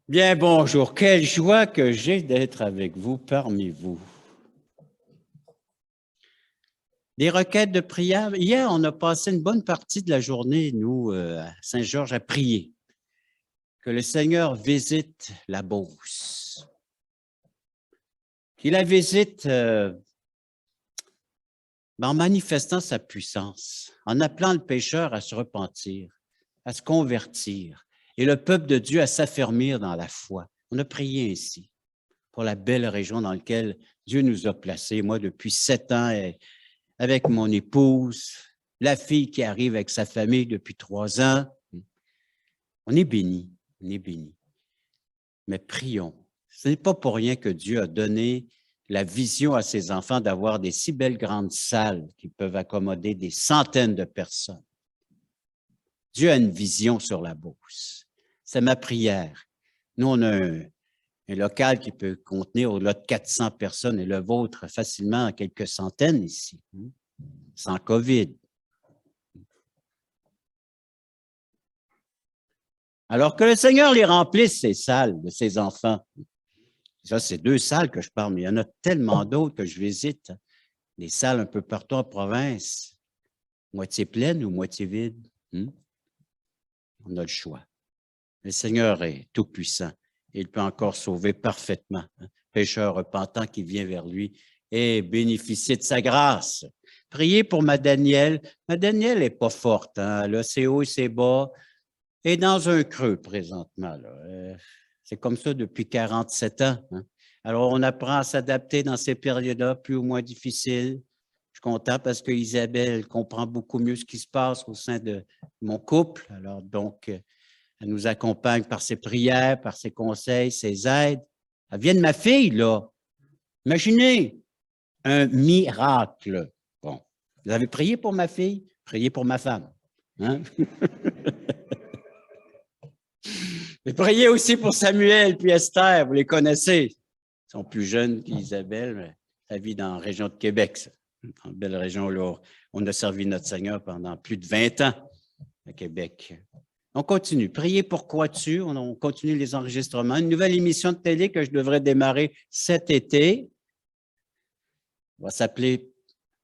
Bien, bonjour. Quelle joie que j'ai d'être avec vous, parmi vous. Des requêtes de prière. Hier, on a passé une bonne partie de la journée, nous, à Saint-Georges, à prier. Que le Seigneur visite la Beauce. Qu'il la visite en manifestant sa puissance, en appelant le pécheur à se repentir, à se convertir, et le peuple de Dieu à s'affermir dans la foi. On a prié ainsi pour la belle région dans laquelle Dieu nous a placés. Moi, depuis 7 ans, avec mon épouse, la fille qui arrive avec sa famille depuis 3 ans. On est bénis, on est bénis. Mais prions. Ce n'est pas pour rien que Dieu a donné la vision à ses enfants d'avoir des si belles grandes salles qui peuvent accommoder des centaines de personnes. Dieu a une vision sur la Beauce. C'est ma prière. Nous, on a un local qui peut contenir au-delà de 400 personnes et le vôtre facilement quelques centaines ici, sans COVID. Alors que le Seigneur les remplisse, ces salles de ses enfants. Ça, c'est 2 salles que je parle, mais il y en a tellement d'autres que je visite. Des salles un peu partout en province, moitié pleines ou moitié vides. On a le choix. Le Seigneur est tout-puissant. Il peut encore sauver parfaitement un pécheur repentant qui vient vers lui et bénéficier de sa grâce. Priez pour ma Danielle. Ma Danielle n'est pas forte. Là, c'est haut et c'est bas. Et dans un creux présentement. C'est comme ça depuis 47 ans. Alors, on apprend à s'adapter dans ces périodes-là, plus ou moins difficiles. Je suis content parce que Isabelle comprend beaucoup mieux ce qui se passe au sein de mon couple. Alors, donc, elle nous accompagne par ses prières, par ses conseils, ses aides. Elle vient de ma fille, là. Imaginez, un miracle. Bon, vous avez prié pour ma fille? Priez pour ma femme. Hein? Et priez aussi pour Samuel puis Esther, vous les connaissez. Ils sont plus jeunes qu'Isabelle, mais ça vit dans la région de Québec, ça. Dans une belle région où on a servi notre Seigneur pendant plus de 20 ans à Québec. On continue. Priez pour Quoi-tu? On continue les enregistrements. Une nouvelle émission de télé que je devrais démarrer cet été. On va s'appeler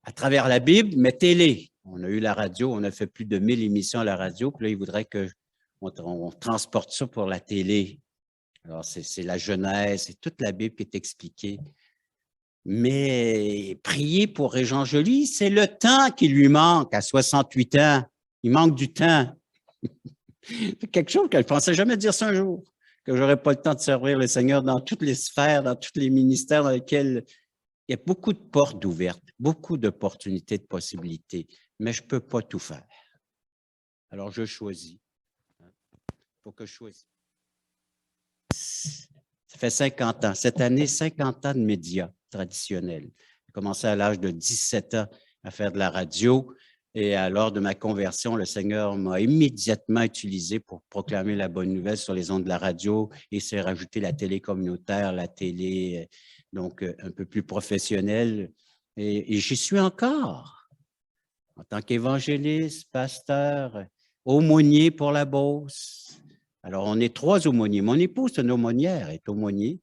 À travers la Bible, mais télé. On a eu la radio, on a fait plus de 1000 émissions à la radio, puis là, il voudrait qu'on transporte ça pour la télé. Alors, c'est la Genèse, c'est toute la Bible qui est expliquée. Mais prier pour Régent Joly, c'est le temps qui lui manque à 68 ans. Il manque du temps. C'est quelque chose que je ne pensais jamais dire ça un jour, que je n'aurais pas le temps de servir le Seigneur dans toutes les sphères, dans tous les ministères dans lesquels il y a beaucoup de portes ouvertes, beaucoup d'opportunités, de possibilités, mais je ne peux pas tout faire. Alors, je choisis. Il faut que je choisisse. Ça fait 50 ans. Cette année, 50 ans de médias traditionnels. J'ai commencé à l'âge de 17 ans à faire de la radio. Et lors de ma conversion, le Seigneur m'a immédiatement utilisé pour proclamer la bonne nouvelle sur les ondes de la radio et s'est rajouté la télé communautaire, la télé donc un peu plus professionnelle. Et j'y suis encore en tant qu'évangéliste, pasteur, aumônier pour la Beauce. Alors, on est 3 aumôniers. Mon épouse, une aumônière, est aumônier.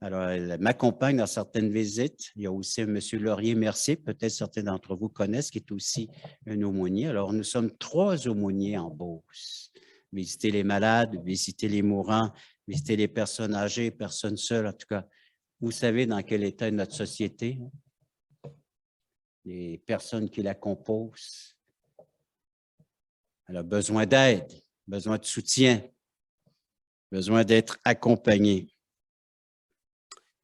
Alors, elle m'accompagne dans certaines visites. Il y a aussi M. Laurier-Mercier, peut-être certains d'entre vous connaissent, qui est aussi un aumônier. Alors, nous sommes 3 aumôniers en Beauce. Visiter les malades, visiter les mourants, visiter les personnes âgées, personnes seules, en tout cas. Vous savez dans quel état est notre société? Les personnes qui la composent. Elle a besoin d'aide, besoin de soutien, besoin d'être accompagnée.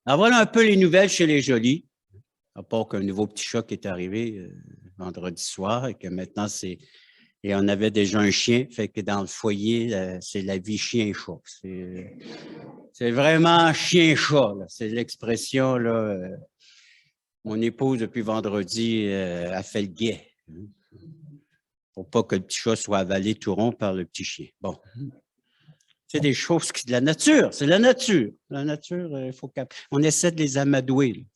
Alors voilà un peu les nouvelles chez les Joly, à part qu'un nouveau petit chat qui est arrivé vendredi soir et que maintenant c'est... Et on avait déjà un chien, fait que dans le foyer, c'est la vie chien-chat. C'est vraiment chien-chat, c'est l'expression, là. Mon épouse, depuis vendredi, a fait le guet. Pour pas que le petit chat soit avalé tout rond par le petit chien. Bon. C'est des choses qui de la nature, c'est la nature. La nature, il faut qu'on essaie de les amadouer.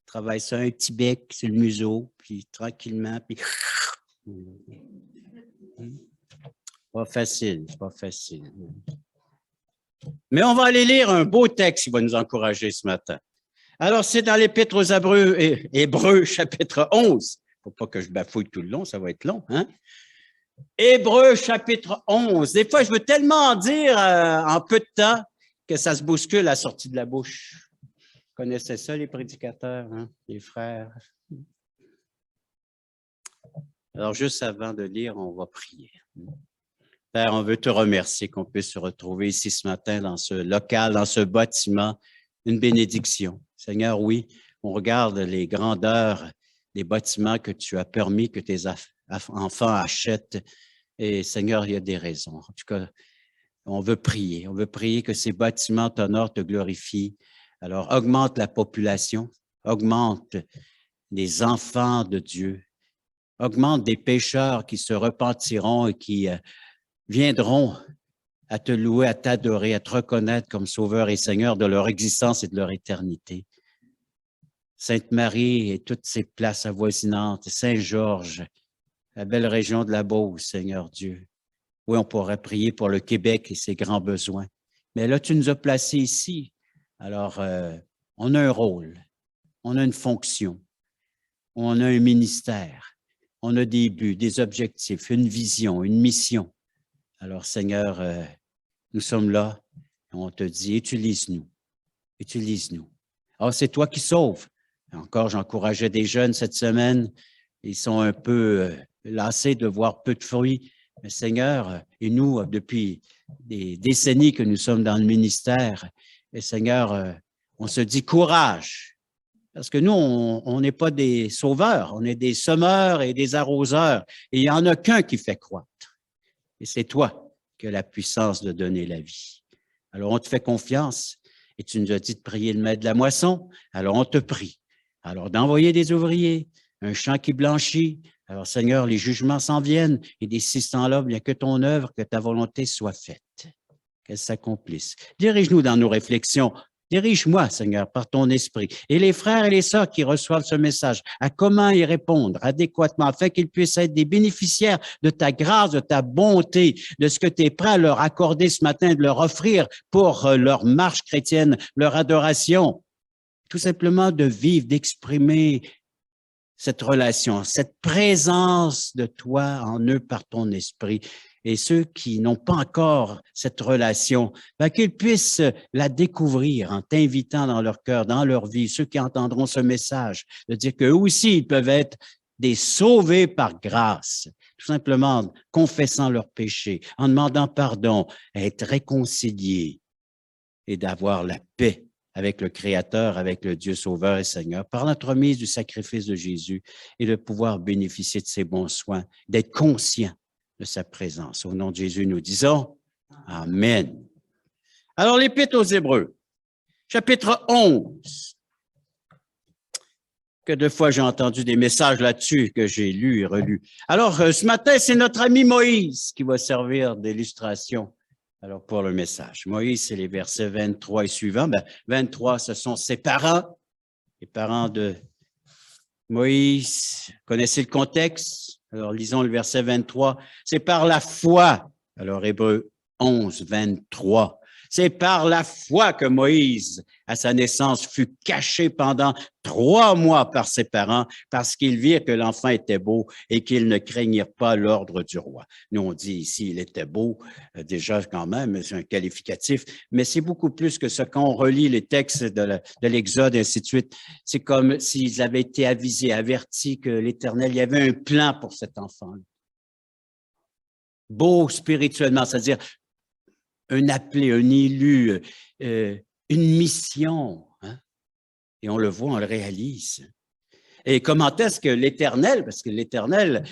Travaille ça, un petit bec sur le museau, puis tranquillement, puis... Pas facile, pas facile. Mais on va aller lire un beau texte qui va nous encourager ce matin. Alors, c'est dans l'Épître aux Hébreux, chapitre 11. Il ne faut pas que je bafouille tout le long, ça va être long. Hein? Hébreux, chapitre 11. Des fois, je veux tellement en dire en peu de temps que ça se bouscule à la sortie de la bouche. Vous connaissez ça, les prédicateurs, hein? Les frères? Alors, juste avant de lire, on va prier. Père, on veut te remercier qu'on puisse se retrouver ici ce matin dans ce local, dans ce bâtiment, une bénédiction. Seigneur, oui, on regarde les grandeurs des bâtiments que tu as permis que tes enfants achètent. Et Seigneur, il y a des raisons. En tout cas, on veut prier que ces bâtiments t'honorent, te glorifient. Alors, augmente la population, augmente les enfants de Dieu, augmente des pécheurs qui se repentiront et qui viendront à te louer, à t'adorer, à te reconnaître comme Sauveur et Seigneur de leur existence et de leur éternité. Sainte Marie et toutes ces places avoisinantes, Saint-Georges, la belle région de la Beauce, Seigneur Dieu. Oui, on pourrait prier pour le Québec et ses grands besoins. Mais là, tu nous as placés ici. Alors, on a un rôle, on a une fonction, on a un ministère, on a des buts, des objectifs, une vision, une mission. Alors, Seigneur, nous sommes là, on te dit, utilise-nous, utilise-nous. Ah, c'est toi qui sauves. Encore, j'encourageais des jeunes cette semaine, ils sont un peu lassés de voir peu de fruits. Mais Seigneur, et nous, depuis des décennies que nous sommes dans le ministère, et Seigneur, on se dit courage, parce que nous, on n'est pas des sauveurs, on est des semeurs et des arroseurs, et il n'y en a qu'un qui fait croître. Et c'est toi qui as la puissance de donner la vie. Alors, on te fait confiance et tu nous as dit de prier le maître de la moisson. Alors, on te prie. Alors, d'envoyer des ouvriers, un champ qui blanchit. Alors, Seigneur, les jugements s'en viennent et d'ici ce temps-là, bien que ton œuvre, que ta volonté soit faite, qu'elle s'accomplisse. Dirige-nous dans nos réflexions. Dirige-moi, Seigneur, par ton esprit. Et les frères et les sœurs qui reçoivent ce message, à comment y répondre adéquatement, afin qu'ils puissent être des bénéficiaires de ta grâce, de ta bonté, de ce que tu es prêt à leur accorder ce matin, de leur offrir pour leur marche chrétienne, leur adoration. Tout simplement de vivre, d'exprimer cette relation, cette présence de toi en eux par ton esprit. Et ceux qui n'ont pas encore cette relation, qu'ils puissent la découvrir en t'invitant dans leur cœur, dans leur vie, ceux qui entendront ce message, de dire qu'eux aussi, ils peuvent être des sauvés par grâce, tout simplement confessant leurs péchés, en demandant pardon, être réconciliés et d'avoir la paix avec le Créateur, avec le Dieu Sauveur et Seigneur, par l'entremise du sacrifice de Jésus et de pouvoir bénéficier de ses bons soins, d'être conscient de sa présence. Au nom de Jésus, nous disons Amen. Alors, l'Épître aux Hébreux, chapitre 11. Que de fois j'ai entendu des messages là-dessus que j'ai lus et relus. Alors, ce matin, c'est notre ami Moïse qui va servir d'illustration. Alors, pour le message, Moïse, c'est les versets 23 et suivants. 23, ce sont ses parents, les parents de Moïse. Connaissez le contexte? Alors, lisons le verset 23. C'est par la foi. Alors, Hébreux 11, 23. C'est par la foi que Moïse, à sa naissance, fut caché pendant 3 mois par ses parents parce qu'ils virent que l'enfant était beau et qu'ils ne craignirent pas l'ordre du roi. Nous, on dit ici, il était beau, déjà quand même, c'est un qualificatif, mais c'est beaucoup plus que ça. Quand on relit les textes de l'Exode et ainsi de suite, c'est comme s'ils avaient été avisés, avertis que l'Éternel, il y avait un plan pour cet enfant. Beau spirituellement, c'est-à-dire un appelé, un élu, une mission. Hein? Et on le voit, on le réalise. Et comment est-ce que l'Éternel, parce que l'Éternel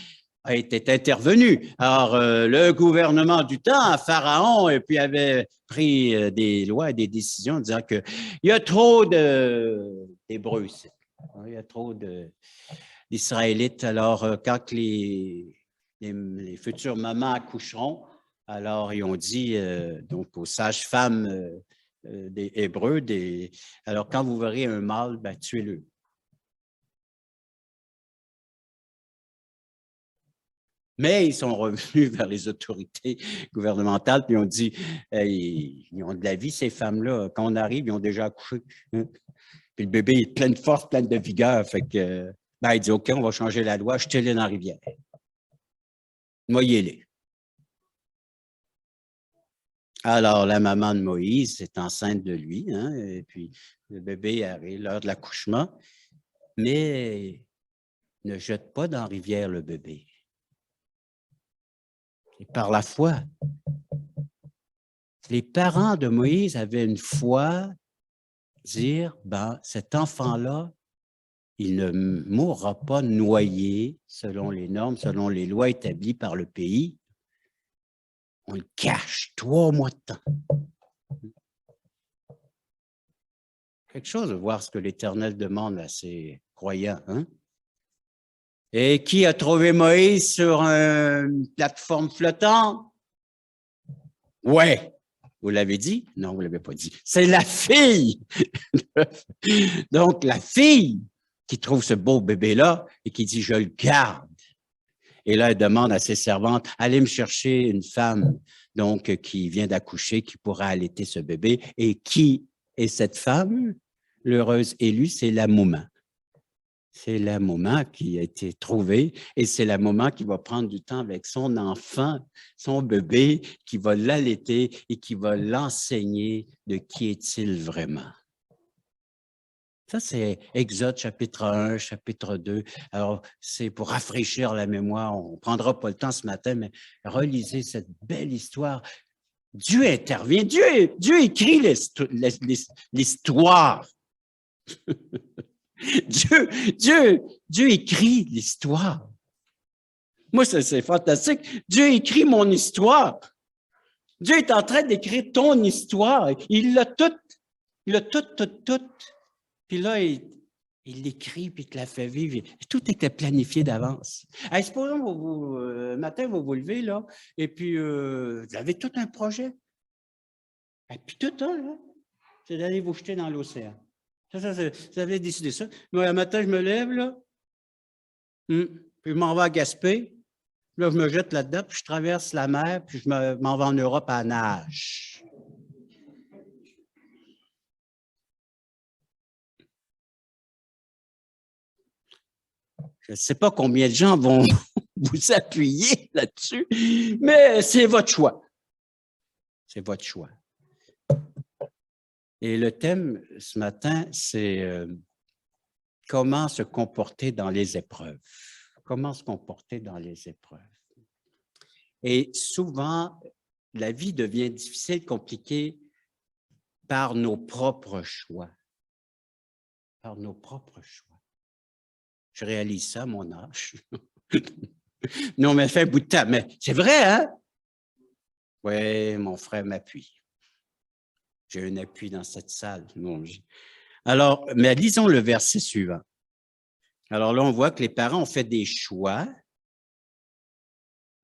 a été intervenu. Alors, le gouvernement du temps, Pharaon, et puis avait pris des lois et des décisions en disant qu'il y a trop d'Hébreux ici. Il y a trop d'Israélites. Alors, quand les futures mamans accoucheront, alors ils ont dit donc aux sages-femmes des Hébreux, alors quand vous verrez un mâle, tuez-le. Mais ils sont revenus vers les autorités gouvernementales, puis ont dit, ils ont de la vie, ces femmes-là. Quand on arrive, ils ont déjà accouché. Hein. Puis le bébé est plein de force, plein de vigueur. Fait que, il dit, OK, on va changer la loi, jetez-les dans la rivière. Noyez-les. Alors, la maman de Moïse est enceinte de lui, hein, et puis le bébé arrive l'heure de l'accouchement, mais ne jette pas dans la rivière le bébé. Et par la foi, les parents de Moïse avaient une foi, dire, cet enfant-là, il ne mourra pas noyé selon les normes, selon les lois établies par le pays. On le cache 3 mois de temps. Quelque chose de voir ce que l'Éternel demande à ses croyants. Hein? Et qui a trouvé Moïse sur une plateforme flottante? Ouais. Vous l'avez dit? Non, vous ne l'avez pas dit. C'est la fille. Donc, la fille qui trouve ce beau bébé-là et qui dit, je le garde. Et là, elle demande à ses servantes, allez me chercher une femme donc qui vient d'accoucher, qui pourra allaiter ce bébé. Et qui est cette femme? L'heureuse élue, c'est la maman. C'est la maman qui a été trouvée et c'est la maman qui va prendre du temps avec son enfant, son bébé, qui va l'allaiter et qui va l'enseigner de qui est-il vraiment. Ça, c'est Exode chapitre 1, chapitre 2. Alors, c'est pour rafraîchir la mémoire. On ne prendra pas le temps ce matin, mais relisez cette belle histoire. Dieu intervient. Dieu écrit l'histoire. Dieu écrit l'histoire. Moi, c'est fantastique. Dieu écrit mon histoire. Dieu est en train d'écrire ton histoire. Il l'a tout. Puis là, il l'écrit, puis il te la fait vivre. Tout était planifié d'avance. Hey, supposons, matin, vous vous levez, là, et puis vous avez tout un projet. Et puis tout un, là, c'est d'aller vous jeter dans l'océan. Ça, vous avez décidé ça. Moi, le matin, je me lève, là, puis je m'en vais à Gaspé. Là, je me jette là-dedans, puis je traverse la mer, puis je m'en vais en Europe à nage. Je ne sais pas combien de gens vont vous appuyer là-dessus, mais c'est votre choix. C'est votre choix. Et le thème ce matin, c'est comment se comporter dans les épreuves. Comment se comporter dans les épreuves. Et souvent, la vie devient difficile, compliquée par nos propres choix. Par nos propres choix. Je réalise ça à mon âge. Non, mais ça fait un bout de temps. Mais c'est vrai, hein? Oui, mon frère m'appuie. J'ai un appui dans cette salle. Alors, mais lisons le verset suivant. Alors là, on voit que les parents ont fait des choix,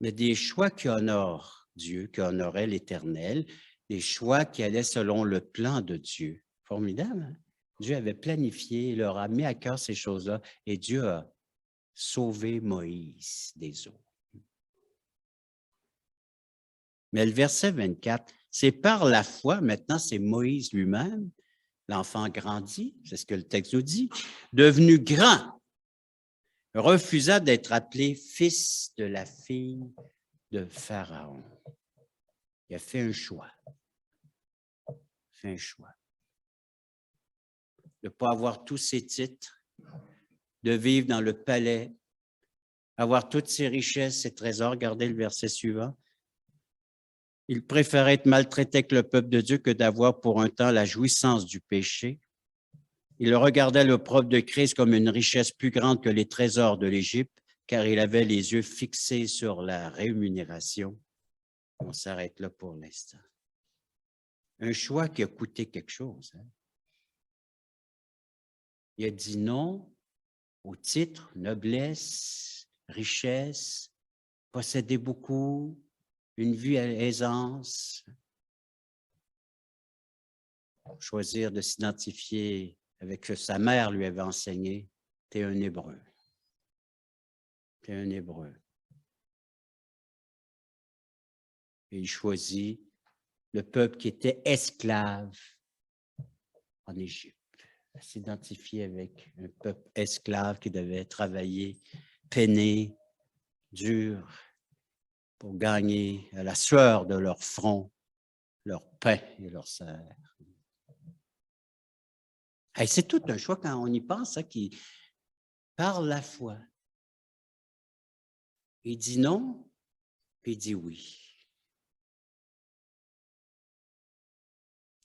mais des choix qui honorent Dieu, qui honoraient l'Éternel, des choix qui allaient selon le plan de Dieu. Formidable, hein? Dieu avait planifié, il leur a mis à cœur ces choses-là, et Dieu a sauvé Moïse des eaux. Mais le verset 24, c'est par la foi, maintenant c'est Moïse lui-même, l'enfant grandit, c'est ce que le texte nous dit, devenu grand, refusa d'être appelé fils de la fille de Pharaon. Il a fait un choix. De ne pas avoir tous ses titres, de vivre dans le palais, avoir toutes ses richesses, ses trésors. Regardez le verset suivant. Il préférait être maltraité avec le peuple de Dieu que d'avoir pour un temps la jouissance du péché. Il regardait l'opprobre de Christ comme une richesse plus grande que les trésors de l'Égypte, car il avait les yeux fixés sur la rémunération. On s'arrête là pour l'instant. Un choix qui a coûté quelque chose. Hein? Il a dit non au titre, noblesse, richesse, posséder beaucoup, une vie à aisance. Choisir de s'identifier avec ce que sa mère lui avait enseigné. T'es un Hébreu. T'es un Hébreu. Et il choisit le peuple qui était esclave en Égypte. Il s'identifier avec un peuple esclave qui devait travailler, peiner, dur, pour gagner à la sueur de leur front, leur pain et leur serre. Et c'est tout un choix quand on y pense, hein, qui par la foi. Il dit non, puis il dit oui.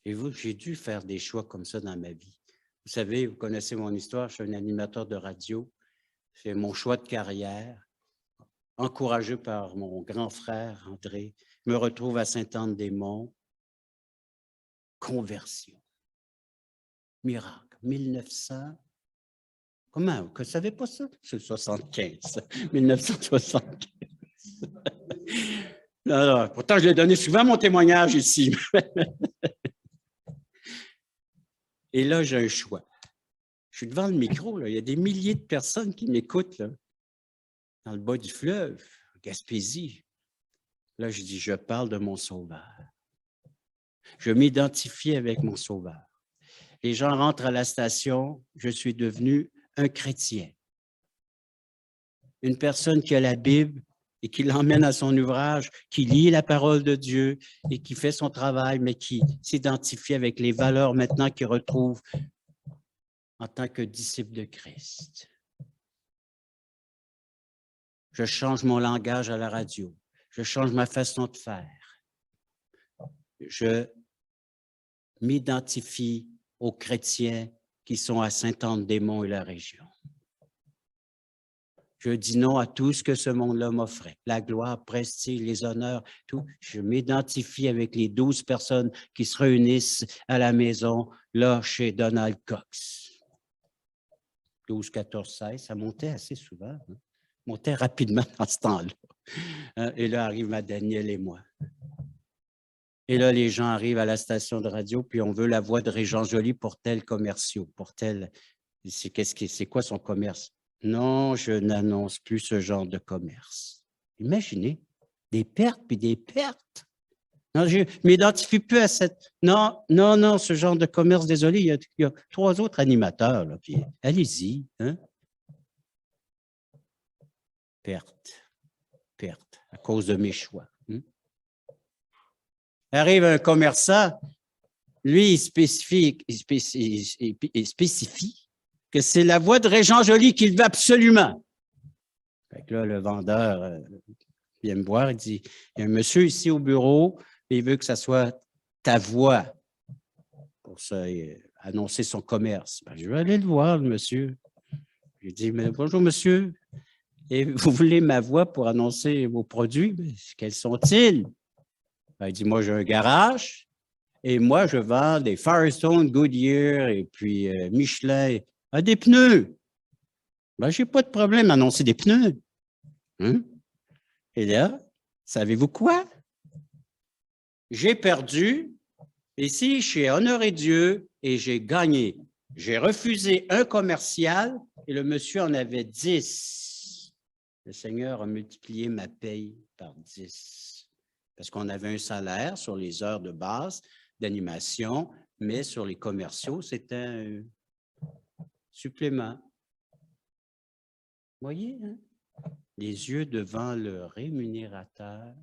Et vous, j'ai dû faire des choix comme ça dans ma vie. Vous savez, vous connaissez mon histoire, je suis un animateur de radio. C'est mon choix de carrière, encouragé par mon grand frère André. Je me retrouve à Sainte-Anne-des-Monts. Conversion. Miracle. 1900. Comment? Vous ne savez pas ça? C'est 75. 1975. Non, pourtant, je l'ai donné souvent mon témoignage ici. Et là, j'ai un choix. Je suis devant le micro, là. Il y a des milliers de personnes qui m'écoutent là, dans le bas du fleuve, Gaspésie. Là, je dis, je parle de mon Sauveur. Je m'identifie avec mon Sauveur. Les gens rentrent à la station, je suis devenu un chrétien. Une personne qui a la Bible et qui l'emmène à son ouvrage, qui lit la parole de Dieu et qui fait son travail, mais qui s'identifie avec les valeurs maintenant qu'il retrouve en tant que disciple de Christ. Je change mon langage à la radio. Je change ma façon de faire. Je m'identifie aux chrétiens qui sont à Sainte-Anne-des-Monts et la région. Je dis non à tout ce que ce monde-là m'offrait. La gloire, prestige, les honneurs, tout. Je m'identifie avec les 12 personnes qui se réunissent à la maison, là, chez Donald Cox. 12, 14, 16, ça montait assez souvent. Hein? Montait rapidement dans ce temps-là. Et là arrive ma Danielle et moi. Et là, les gens arrivent à la station de radio, puis on veut la voix de Régent Joly pour tel commerciaux, pour tel... C'est quoi son commerce? Non, je n'annonce plus ce genre de commerce. Imaginez, des pertes puis des pertes. Non, je ne m'identifie plus à cette... Non, non, non, ce genre de commerce, désolé, il y a 3 autres animateurs, là, puis allez-y. Hein? Perte, perte, à cause de mes choix. Hein? Arrive un commerçant, lui, il spécifie que c'est la voix de Régent Joly qu'il veut absolument. Fait que là, le vendeur vient me voir, il dit, il y a un monsieur ici au bureau, et il veut que ça soit ta voix pour ça, annoncer son commerce. Ben, je vais aller le voir, le monsieur. Je lui dis, bonjour monsieur, et vous voulez ma voix pour annoncer vos produits? Quels sont-ils? Ben, il dit, moi j'ai un garage, et moi je vends des Firestone, Goodyear, et puis Michelin, des pneus. Ben, je n'ai pas de problème à annoncer des pneus. Hein? Et là, savez-vous quoi? J'ai perdu, ici, j'ai honoré Dieu et j'ai gagné. J'ai refusé un commercial et le monsieur en avait 10. Le Seigneur a multiplié ma paye par 10. Parce qu'on avait un salaire sur les heures de base d'animation, mais sur les commerciaux, c'était un supplément. Vous voyez, hein? Les yeux devant le rémunérateur.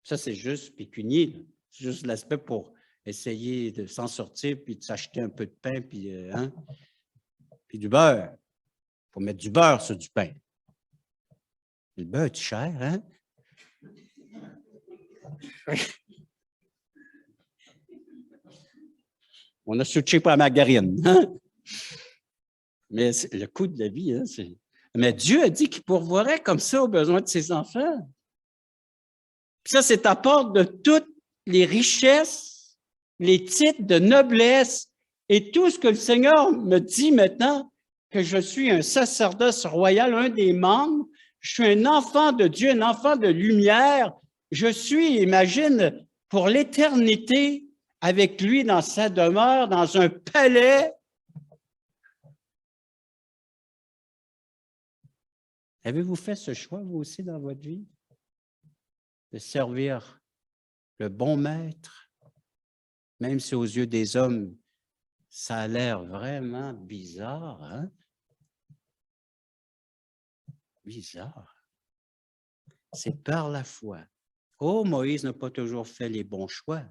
Ça, c'est juste pécunier. C'est juste l'aspect pour essayer de s'en sortir, puis de s'acheter un peu de pain, puis, puis du beurre. Il faut mettre du beurre sur du pain. Le beurre est cher, hein? On a switché pour la margarine. Hein? Mais le coût de la vie, hein, c'est... Mais Dieu a dit qu'il pourvoirait comme ça aux besoins de ses enfants. Puis ça, c'est à part de toutes les richesses, les titres de noblesse et tout ce que le Seigneur me dit maintenant, que je suis un sacerdoce royal, un des membres, je suis un enfant de Dieu, un enfant de lumière. Je suis, imagine, pour l'éternité, avec lui dans sa demeure, dans un palais. Avez-vous fait ce choix, vous aussi, dans votre vie? de servir le bon maître, même si aux yeux des hommes, ça a l'air vraiment bizarre, hein? Bizarre. C'est par la foi. Oh, Moïse n'a pas toujours fait les bons choix.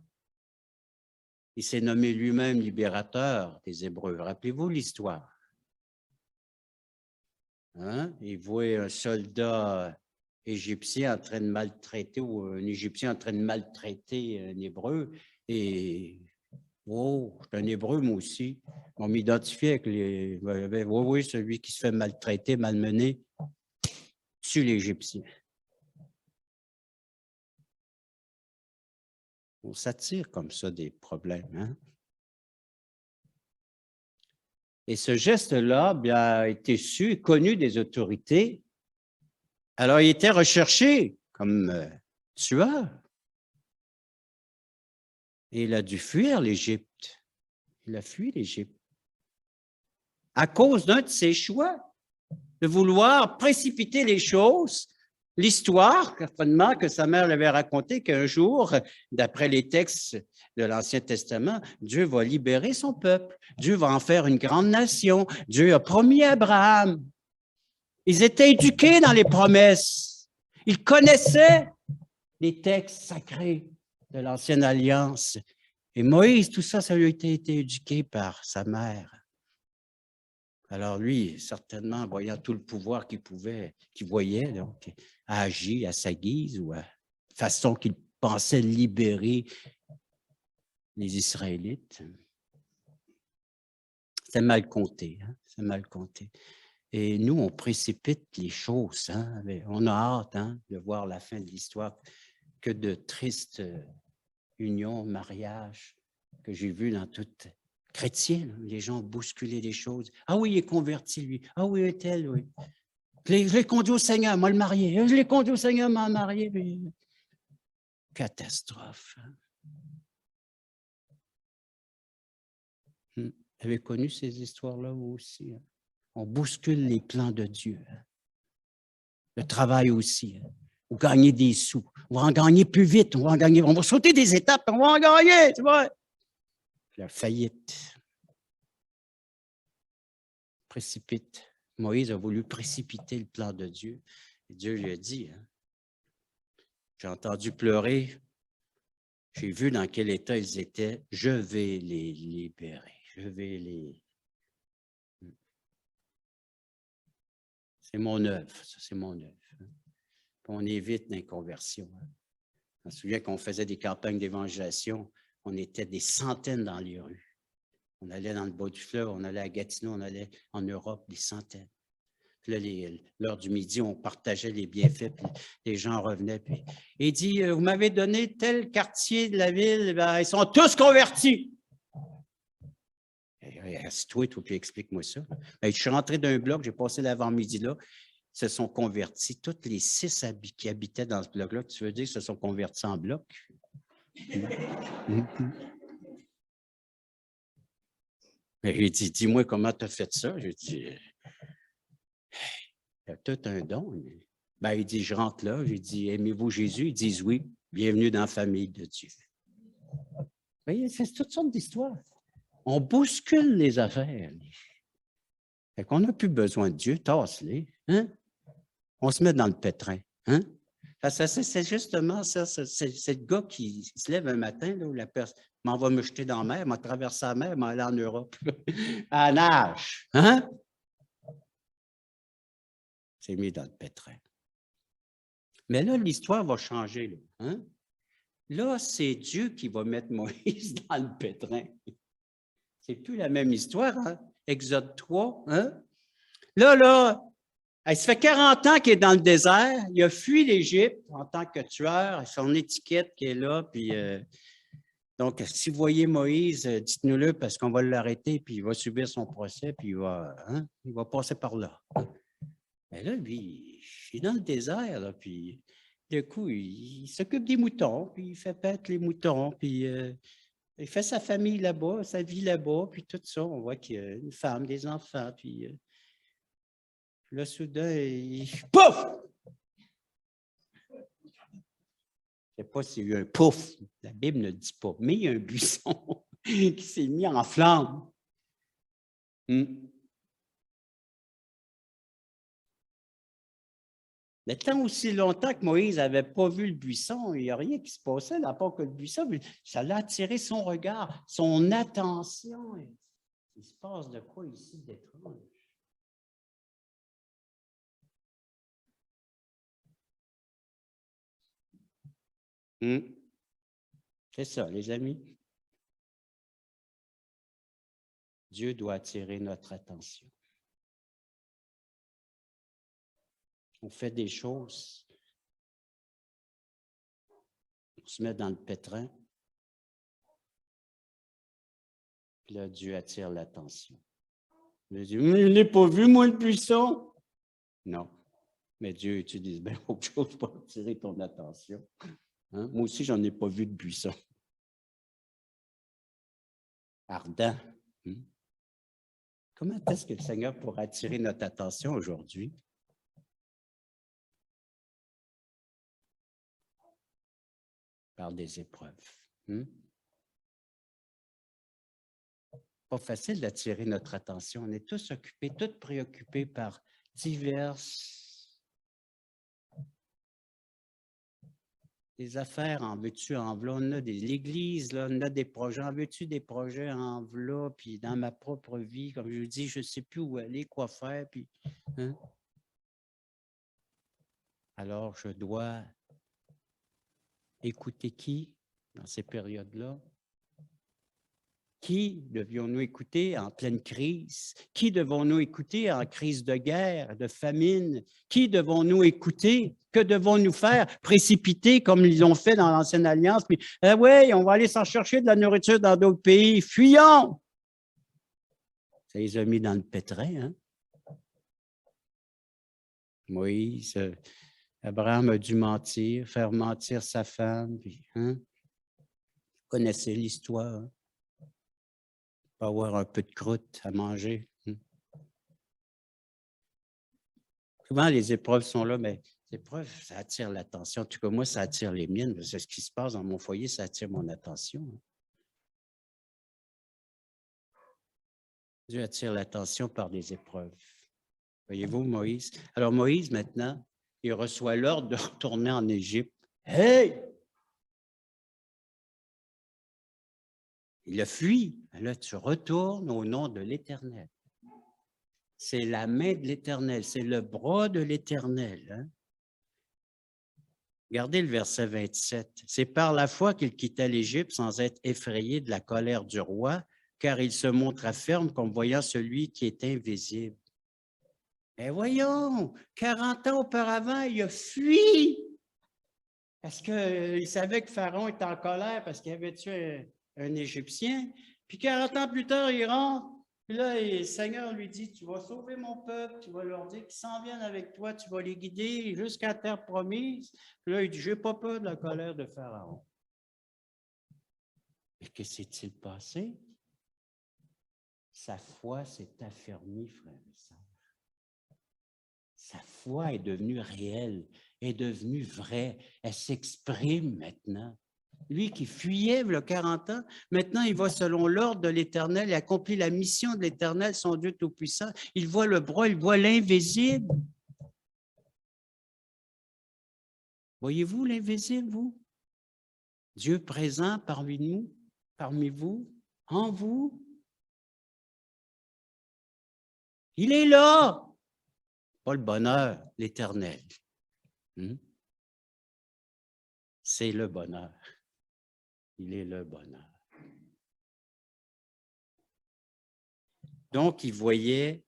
Il s'est nommé lui-même libérateur des Hébreux. Rappelez-vous l'histoire. Hein? Il voit un soldat égyptien en train de maltraiter, ou un Égyptien en train de maltraiter un Hébreu, et oh, je suis un Hébreu, moi aussi. On m'identifiait avec les. Oui, celui qui se fait maltraiter, malmener, tue l'Égyptien. On s'attire comme ça des problèmes. Hein? Et ce geste-là a été su et connu des autorités. Alors, il était recherché comme tueur. Et il a dû fuir l'Égypte. Il a fui l'Égypte. À cause d'un de ses choix, de vouloir précipiter les choses. L'histoire, certainement, que sa mère lui avait raconté qu'un jour, d'après les textes de l'Ancien Testament, Dieu va libérer son peuple. Dieu va en faire une grande nation. Dieu a promis à Abraham. Ils étaient éduqués dans les promesses. Ils connaissaient les textes sacrés de l'Ancienne Alliance. Et Moïse, tout ça, ça lui a été éduqué par sa mère. Alors lui, certainement, voyant tout le pouvoir qu'il voyait, donc, a agi à sa guise ou à façon qu'il pensait libérer les Israélites. C'est mal compté, hein? C'est mal compté. Et nous, on précipite les choses. Hein? On a hâte hein, de voir la fin de l'histoire. Que de tristes unions, mariages que j'ai vus dans toute chrétienne. Les gens ont bousculé les choses. Ah oui, il est converti, lui. Ah oui, il est tel, oui. Je l'ai conduit au Seigneur, moi le marié. Je l'ai conduit au Seigneur, m'a marié. Puis... Catastrophe. Vous avez connu ces histoires-là, vous aussi. Hein? On bouscule les plans de Dieu. Hein? Le travail aussi. Hein? On va gagner des sous. On va en gagner plus vite. On va sauter des étapes. On va en gagner, tu vois. La faillite. Précipite. Moïse a voulu précipiter le plan de Dieu. Et Dieu lui a dit, hein, j'ai entendu pleurer, j'ai vu dans quel état ils étaient, je vais les libérer. Je vais les... C'est mon œuvre, ça c'est mon œuvre. Hein. On évite l'inconversion. Hein. Je me souviens qu'on faisait des campagnes d'évangélisation, on était des centaines dans les rues. On allait dans le bas du fleuve, on allait à Gatineau, on allait en Europe, des centaines. Puis là, l'heure du midi, on partageait les bienfaits, puis les gens revenaient. Puis il dit, vous m'avez donné tel quartier de la ville, ben, ils sont tous convertis. Assis-toi, puis explique-moi ça. Ben, je suis rentré d'un bloc, j'ai passé l'avant-midi là, ils se sont convertis. Tous les 6 qui habitaient dans ce bloc-là, tu veux dire qu'ils se sont convertis en bloc? Il dit, dis-moi comment tu as fait ça. J'ai dit, il y a tout un don. Ben, il dit, je rentre là. J'ai dit, aimez-vous Jésus? Ils disent oui. Bienvenue dans la famille de Dieu. Vous voyez, c'est toutes sortes d'histoires. On bouscule les affaires. Fait qu'on n'a plus besoin de Dieu, tasse-les. Hein? On se met dans le pétrin. Hein? C'est justement ça. C'est le gars qui se lève un matin, là, où la personne m'en va me jeter dans la mer, m'a traversé la mer, m'a allé en Europe. À nage. Hein? C'est mis dans le pétrin. Mais là, l'histoire va changer. Là, hein? Là, c'est Dieu qui va mettre Moïse dans le pétrin. C'est plus la même histoire, hein? Exode 3. Hein? Là, il se fait 40 ans qu'il est dans le désert. Il a fui l'Égypte en tant que tueur. Son étiquette qui est là. Puis, donc, si vous voyez Moïse, dites-nous-le parce qu'on va l'arrêter, puis il va subir son procès, puis il va passer par là. Mais là, lui, il est dans le désert, là, puis du coup, il s'occupe des moutons, puis il fait paître les moutons, puis il fait sa famille là-bas, sa vie là-bas, puis tout ça. On voit qu'il y a une femme, des enfants, puis là, soudain, pouf! Je ne sais pas s'il y a eu un pouf, la Bible ne dit pas, mais il y a un buisson qui s'est mis en flamme. Mais tant aussi longtemps que Moïse n'avait pas vu le buisson, il n'y a rien qui se passait, à part que le buisson, ça l'a attiré son regard, son attention. Il se passe de quoi ici d'étrange? C'est ça, les amis. Dieu doit attirer notre attention. On fait des choses, on se met dans le pétrin, puis là, Dieu attire l'attention. Dieu dit, mais je ne l'ai pas vu, moi, le buisson. Non, mais Dieu utilise bien autre chose pour attirer ton attention. Hein? Moi aussi, je n'en ai pas vu de buisson. Ardent. Comment est-ce que le Seigneur pourra attirer notre attention aujourd'hui? Par des épreuves. Pas facile d'attirer notre attention. On est tous occupés, tous préoccupés par diverses des affaires, en veux-tu, en v'là, on a l'Église, là, on a des projets, en veux-tu des projets en v'là, puis dans ma propre vie, comme je dis, je ne sais plus où aller, quoi faire, puis... Hein? Alors, je dois écouter qui dans ces périodes-là? Qui devions-nous écouter en pleine crise? Qui devons-nous écouter en crise de guerre, de famine? Qui devons-nous écouter? Que devons-nous faire? Précipiter comme ils ont fait dans l'Ancienne Alliance? Puis, oui, on va aller s'en chercher de la nourriture dans d'autres pays. Fuyons! Ça les a mis dans le pétrin, hein? Moïse, Abraham a dû mentir, faire mentir sa femme. Puis, hein? Vous connaissez l'histoire, hein? Pas avoir un peu de croûte à manger. Souvent, les épreuves sont là, mais les épreuves, ça attire l'attention. En tout cas, moi, ça attire les miennes. C'est ce qui se passe dans mon foyer, ça attire mon attention. Dieu attire l'attention par des épreuves. Voyez-vous, Moïse? Alors, Moïse, maintenant, il reçoit l'ordre de retourner en Égypte. Hey! Il a fui. Là, tu retournes au nom de l'Éternel. C'est la main de l'Éternel, c'est le bras de l'Éternel. Hein? Regardez le verset 27. C'est par la foi qu'il quitta l'Égypte sans être effrayé de la colère du roi, car il se montra ferme comme voyant celui qui est invisible. Mais voyons, 40 ans auparavant, il a fui parce qu'il savait que Pharaon était en colère parce qu'il avait tué un Égyptien. Puis 40 ans plus tard, il rentre. Puis là, le Seigneur lui dit, tu vas sauver mon peuple, tu vas leur dire qu'ils s'en viennent avec toi, tu vas les guider jusqu'à la terre promise. Puis là, il dit, je n'ai pas peur de la colère de Pharaon. Mais que s'est-il passé? Sa foi s'est affermie, frère et sœur. Sa foi est devenue réelle, est devenue vraie. Elle s'exprime maintenant. Lui qui fuyait il y a 40 ans, maintenant il va selon l'ordre de l'Éternel, il accomplit la mission de l'Éternel, son Dieu Tout-Puissant. Il voit le bras, il voit l'invisible. Voyez-vous l'invisible, vous? Dieu présent parmi nous, parmi vous, en vous. Il est là. Pas le bonheur, l'Éternel. C'est le bonheur. Il est le bonheur. Donc, il voyait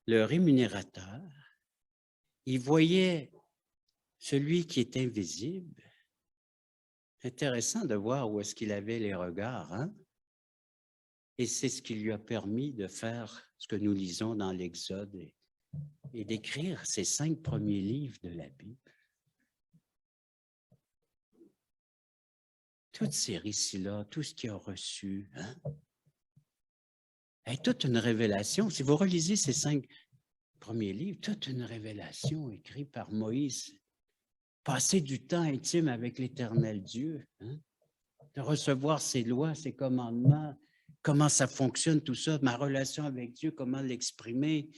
le rémunérateur, il voyait celui qui est invisible. Intéressant de voir où est-ce qu'il avait les regards, hein? Et c'est ce qui lui a permis de faire ce que nous lisons dans l'Exode et d'écrire ces 5 premiers livres de la Bible. Tous ces récits-là, tout ce qu'il a reçu, hein? est toute une révélation. Si vous relisez ces 5 premiers livres, toute une révélation écrite par Moïse. passer du temps intime avec l'Éternel Dieu, hein? De recevoir ses lois, ses commandements, comment ça fonctionne tout ça, ma relation avec Dieu, comment l'exprimer,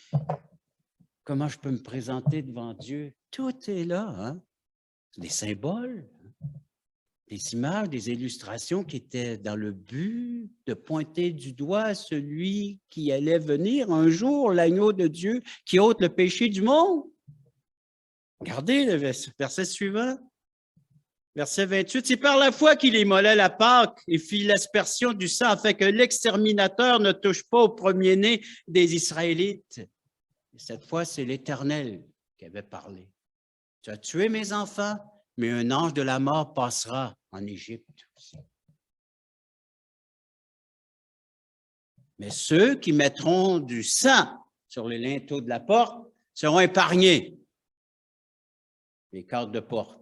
comment je peux me présenter devant Dieu. Tout est là, hein? Des symboles, des images, des illustrations qui étaient dans le but de pointer du doigt celui qui allait venir un jour, l'agneau de Dieu qui ôte le péché du monde. Regardez le verset suivant. Verset 28, c'est par la foi qu'il immolait la Pâque et fit l'aspersion du sang afin que l'exterminateur ne touche pas au premier-né des Israélites. Et cette fois, c'est l'Éternel qui avait parlé. Tu as tué mes enfants, mais un ange de la mort passera en Égypte aussi. Mais ceux qui mettront du sang sur les linteaux de la porte seront épargnés. Les cadres de porte.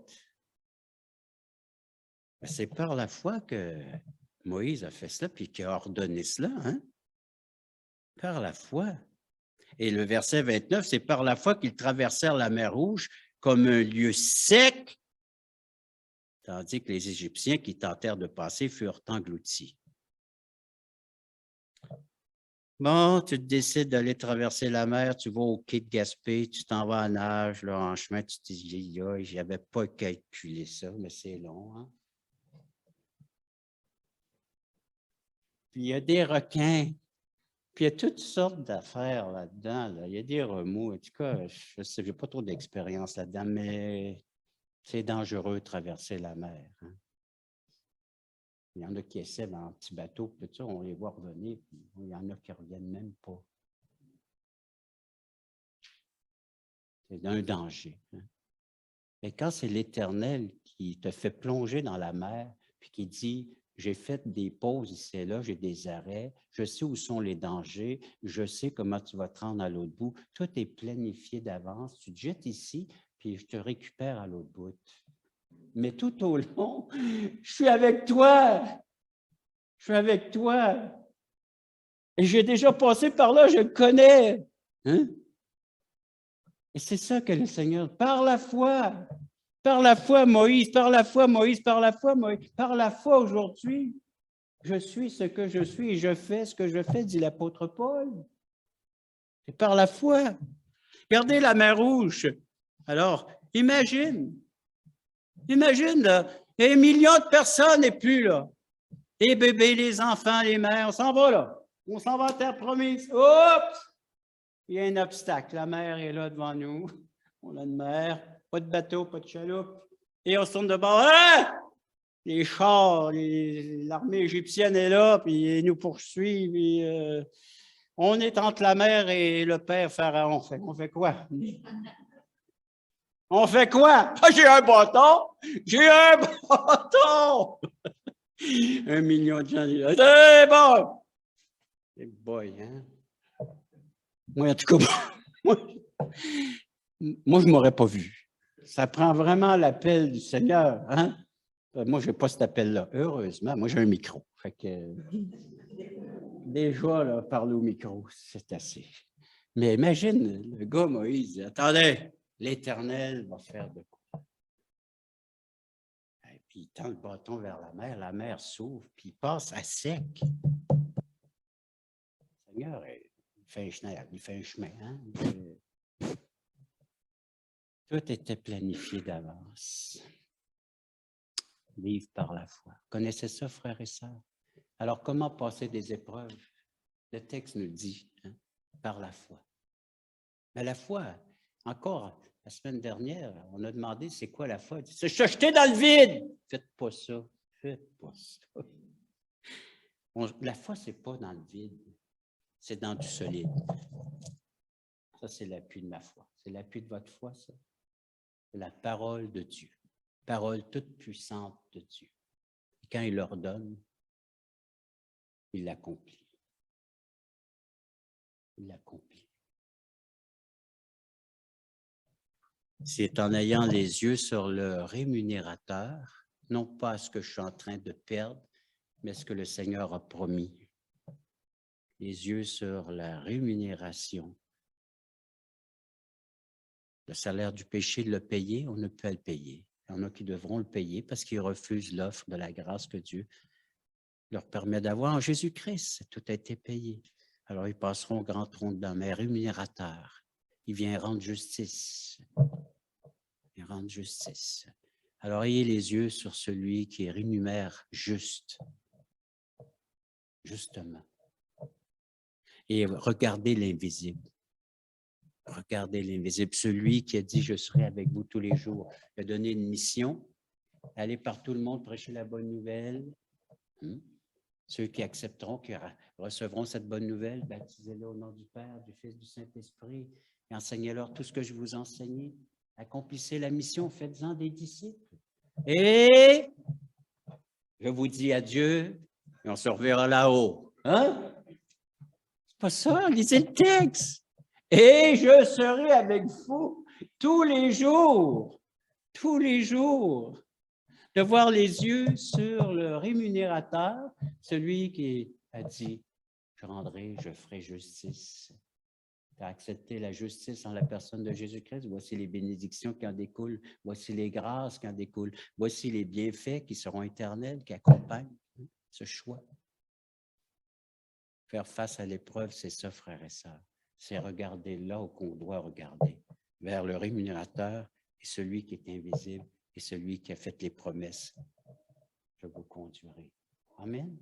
C'est par la foi que Moïse a fait cela, puis qu'il a ordonné cela, hein? Par la foi. Et le verset 29, c'est par la foi qu'ils traversèrent la mer Rouge comme un lieu sec, tandis que les Égyptiens qui tentèrent de passer furent engloutis. Bon, tu te décides d'aller traverser la mer, tu vas au quai de Gaspé, tu t'en vas à nage, là, en chemin, tu te dis, je n'avais pas calculé ça, mais c'est long, hein? Puis il y a des requins, puis il y a toutes sortes d'affaires là-dedans. Là. Il y a des remous. En tout cas, je sais, je n'ai pas trop d'expérience là-dedans, mais c'est dangereux de traverser la mer. Hein. Il y en a qui essaient dans un petit bateau, puis tout ça, on les voit revenir, puis il y en a qui ne reviennent même pas. C'est un danger. Hein. Mais quand c'est l'Éternel qui te fait plonger dans la mer, puis qui dit, j'ai fait des pauses ici et là, j'ai des arrêts, je sais où sont les dangers, je sais comment tu vas te rendre à l'autre bout. Tout est planifié d'avance. Tu te jettes ici, puis je te récupère à l'autre bout. Mais tout au long, je suis avec toi. Je suis avec toi. Et j'ai déjà passé par là, je le connais. Hein? Et c'est ça que le Seigneur, par la foi, Moïse, par la foi, Moïse, par la foi, Moïse, par la foi aujourd'hui, je suis ce que je suis et je fais ce que je fais, dit l'apôtre Paul. C'est par la foi. Regardez la mer Rouge. Alors, imagine, là, il y a 1 million de personnes et plus, là. Les bébés, les enfants, les mères, on s'en va, là. On s'en va à terre promise. Oups! Il y a un obstacle. La mer est là devant nous. On a une mer, pas de bateau, pas de chaloupe. Et on se tourne de bord. Ah! Les chars, l'armée égyptienne est là, puis ils nous poursuivent. Puis, on est entre la mer et le père Pharaon. On fait quoi? On fait quoi? Ah, j'ai un bâton! J'ai un bâton! 1 million de gens disent, c'est bon! C'est boy, hein? Moi, en tout cas, moi je ne m'aurais pas vu. Ça prend vraiment l'appel du Seigneur, hein? Moi, je n'ai pas cet appel-là. Heureusement, moi, j'ai un micro. Fait que, déjà, là, parler au micro, c'est assez. Mais imagine, le gars, Moïse, attendez, l'Éternel va faire de quoi? Et puis, il tend le bâton vers la mer s'ouvre, puis il passe à sec. Le Seigneur, il fait un chemin. Hein? Tout était planifié d'avance. Vivre par la foi. Vous connaissez ça, frères et sœurs? Alors, comment passer des épreuves? Le texte nous dit, hein, par la foi. Mais la foi, encore, la semaine dernière, on a demandé c'est quoi la foi? C'est se jeter dans le vide. Faites pas ça. Faites pas ça. La foi, c'est pas dans le vide. C'est dans du solide. Ça, c'est l'appui de ma foi. C'est l'appui de votre foi, ça. C'est la parole de Dieu. Parole toute puissante de Dieu. Et quand il l'ordonne, il l'accomplit. Il l'accomplit. C'est en ayant les yeux sur le rémunérateur, non pas ce que je suis en train de perdre, mais ce que le Seigneur a promis. Les yeux sur la rémunération. Le salaire du péché, le payer, on ne peut le payer. Il y en a qui devront le payer parce qu'ils refusent l'offre de la grâce que Dieu leur permet d'avoir en Jésus-Christ. Tout a été payé. Alors, ils passeront au grand trône de l'homme, rémunérateur. Il vient rendre justice. Il rend justice. Alors, ayez les yeux sur celui qui rémunère justement. Et regardez l'invisible. Regardez l'invisible. Celui qui a dit, je serai avec vous tous les jours. Il a donné une mission. Aller par tout le monde, prêcher la bonne nouvelle. Ceux qui accepteront, qui recevront cette bonne nouvelle, baptisez-les au nom du Père, du Fils, du Saint-Esprit, et enseignez-leur tout ce que je vous enseigne. Accomplissez la mission, faites-en des disciples. Et je vous dis adieu, et on se reverra là-haut. Hein? C'est pas ça, lisez le texte. Et je serai avec vous tous les jours, de voir les yeux sur le rémunérateur, celui qui a dit, je rendrai, je ferai justice. Tu as accepté la justice en la personne de Jésus-Christ. Voici les bénédictions qui en découlent. Voici les grâces qui en découlent. Voici les bienfaits qui seront éternels, qui accompagnent ce choix. Faire face à l'épreuve, c'est ça, frères et sœurs. C'est regarder là où on doit regarder, vers le rémunérateur et celui qui est invisible et celui qui a fait les promesses. Je vous conduirai. Amen.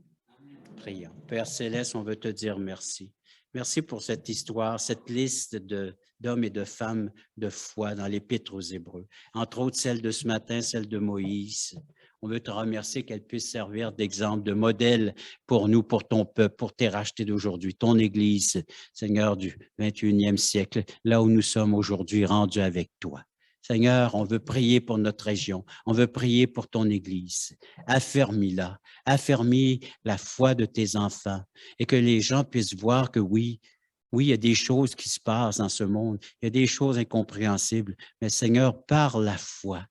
Prions. Père Céleste, on veut te dire merci. Merci pour cette histoire, cette liste d'hommes et de femmes de foi dans l'Épître aux Hébreux. Entre autres, celle de ce matin, celle de Moïse. On veut te remercier qu'elle puisse servir d'exemple, de modèle pour nous, pour ton peuple, pour tes rachetés d'aujourd'hui, ton Église, Seigneur du 21e siècle, là où nous sommes aujourd'hui rendus avec toi. Seigneur, on veut prier pour notre région, on veut prier pour ton Église. Affermis-la, affermis la foi de tes enfants et que les gens puissent voir que oui, il y a des choses qui se passent dans ce monde, il y a des choses incompréhensibles, mais Seigneur, par la foi,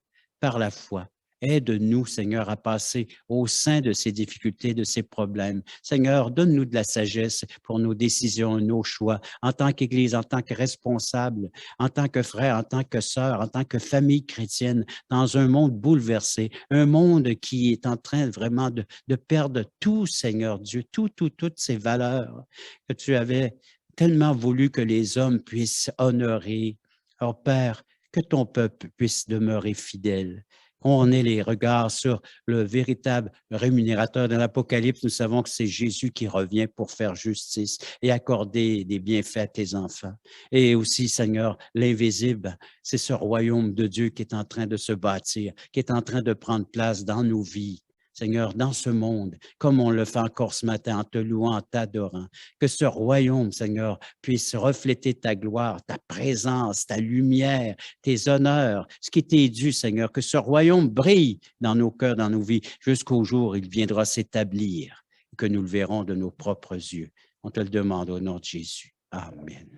aide-nous, Seigneur, à passer au sein de ces difficultés, de ces problèmes. Seigneur, donne-nous de la sagesse pour nos décisions, nos choix, en tant qu'Église, en tant que responsable, en tant que frère, en tant que sœur, en tant que famille chrétienne, dans un monde bouleversé, un monde qui est en train vraiment de perdre tout, Seigneur Dieu, toutes ces valeurs que tu avais tellement voulu que les hommes puissent honorer. Alors, Père, que ton peuple puisse demeurer fidèle. On ait les regards sur le véritable rémunérateur de l'Apocalypse. Nous savons que c'est Jésus qui revient pour faire justice et accorder des bienfaits à tes enfants. Et aussi, Seigneur, l'invisible, c'est ce royaume de Dieu qui est en train de se bâtir, qui est en train de prendre place dans nos vies. Seigneur, dans ce monde, comme on le fait encore ce matin en te louant, en t'adorant, que ce royaume, Seigneur, puisse refléter ta gloire, ta présence, ta lumière, tes honneurs, ce qui t'est dû, Seigneur, que ce royaume brille dans nos cœurs, dans nos vies, jusqu'au jour où il viendra s'établir, que nous le verrons de nos propres yeux. On te le demande au nom de Jésus. Amen.